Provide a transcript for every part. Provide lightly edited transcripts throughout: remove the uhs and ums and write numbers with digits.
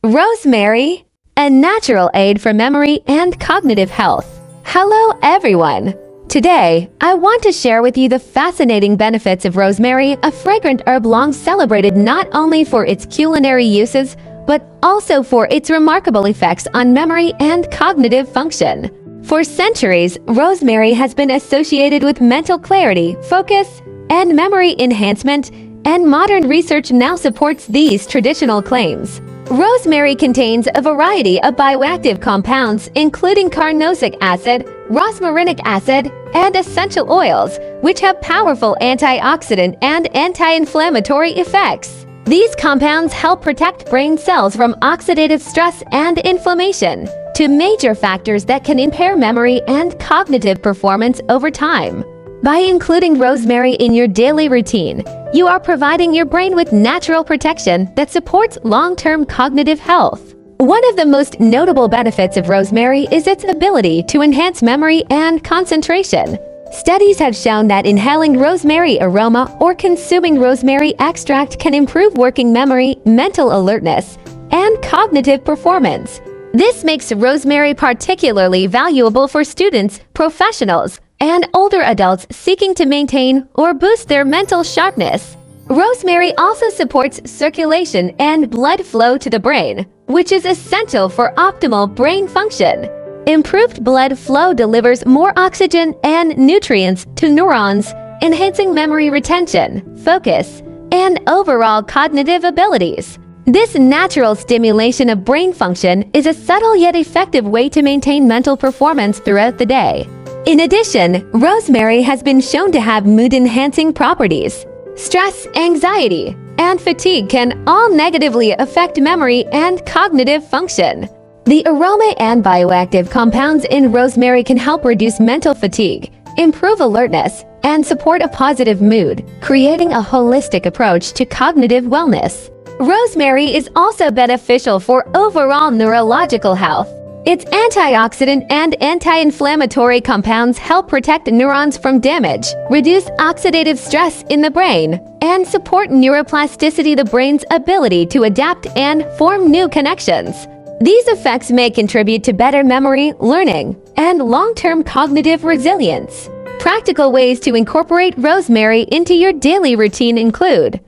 Rosemary, a natural aid for memory and cognitive health. Hello everyone! Today, I want to share with you the fascinating benefits of rosemary, a fragrant herb long celebrated not only for its culinary uses, but also for its remarkable effects on memory and cognitive function. For centuries, rosemary has been associated with mental clarity, focus, and memory enhancement, and modern research now supports these traditional claims. Rosemary contains a variety of bioactive compounds, including carnosic acid, rosmarinic acid, and essential oils, which have powerful antioxidant and anti-inflammatory effects. These compounds help protect brain cells from oxidative stress and inflammation, two major factors that can impair memory and cognitive performance over time. By including rosemary in your daily routine, you are providing your brain with natural protection that supports long-term cognitive health. One of the most notable benefits of rosemary is its ability to enhance memory and concentration. Studies have shown that inhaling rosemary aroma or consuming rosemary extract can improve working memory, mental alertness, and cognitive performance. This makes rosemary particularly valuable for students, professionals, and older adults seeking to maintain or boost their mental sharpness. Rosemary also supports circulation and blood flow to the brain, which is essential for optimal brain function. Improved blood flow delivers more oxygen and nutrients to neurons, enhancing memory retention, focus, and overall cognitive abilities. This natural stimulation of brain function is a subtle yet effective way to maintain mental performance throughout the day. In addition, rosemary has been shown to have mood-enhancing properties. Stress, anxiety, and fatigue can all negatively affect memory and cognitive function. The aroma and bioactive compounds in rosemary can help reduce mental fatigue, improve alertness, and support a positive mood, creating a holistic approach to cognitive wellness. Rosemary is also beneficial for overall neurological health. Its antioxidant and anti-inflammatory compounds help protect neurons from damage, reduce oxidative stress in the brain, and support neuroplasticity, the brain's ability to adapt and form new connections. These effects may contribute to better memory, learning, and long-term cognitive resilience. Practical ways to incorporate rosemary into your daily routine include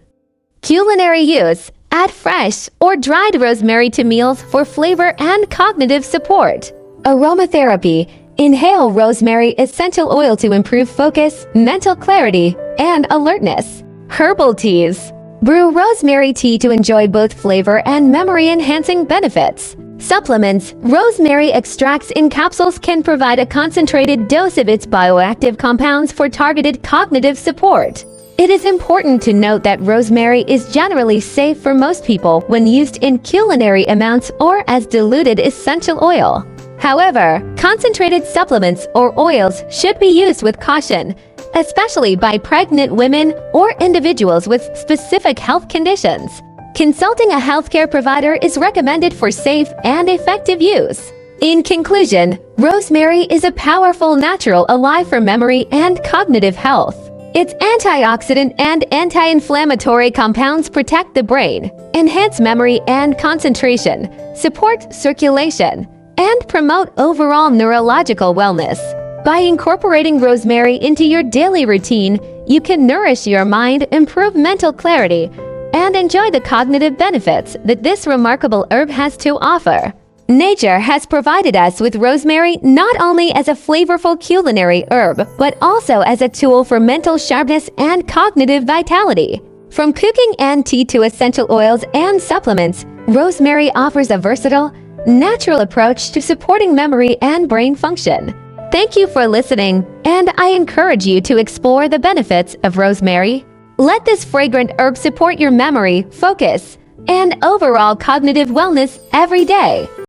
culinary use. Add fresh or dried rosemary to meals for flavor and cognitive support. Aromatherapy. Inhale rosemary essential oil to improve focus, mental clarity, and alertness. Herbal teas. Brew rosemary tea to enjoy both flavor and memory-enhancing benefits. Supplements. Rosemary extracts in capsules can provide a concentrated dose of its bioactive compounds for targeted cognitive support. It is important to note that rosemary is generally safe for most people when used in culinary amounts or as diluted essential oil. However, concentrated supplements or oils should be used with caution, especially by pregnant women or individuals with specific health conditions. Consulting a healthcare provider is recommended for safe and effective use. In conclusion, rosemary is a powerful natural ally for memory and cognitive health. Its antioxidant and anti-inflammatory compounds protect the brain, enhance memory and concentration, support circulation, and promote overall neurological wellness. By incorporating rosemary into your daily routine, you can nourish your mind, improve mental clarity, and enjoy the cognitive benefits that this remarkable herb has to offer. Nature has provided us with rosemary not only as a flavorful culinary herb, but also as a tool for mental sharpness and cognitive vitality. From cooking and tea to essential oils and supplements, rosemary offers a versatile, natural approach to supporting memory and brain function. Thank you for listening, and I encourage you to explore the benefits of rosemary. Let this fragrant herb support your memory, focus, and overall cognitive wellness every day.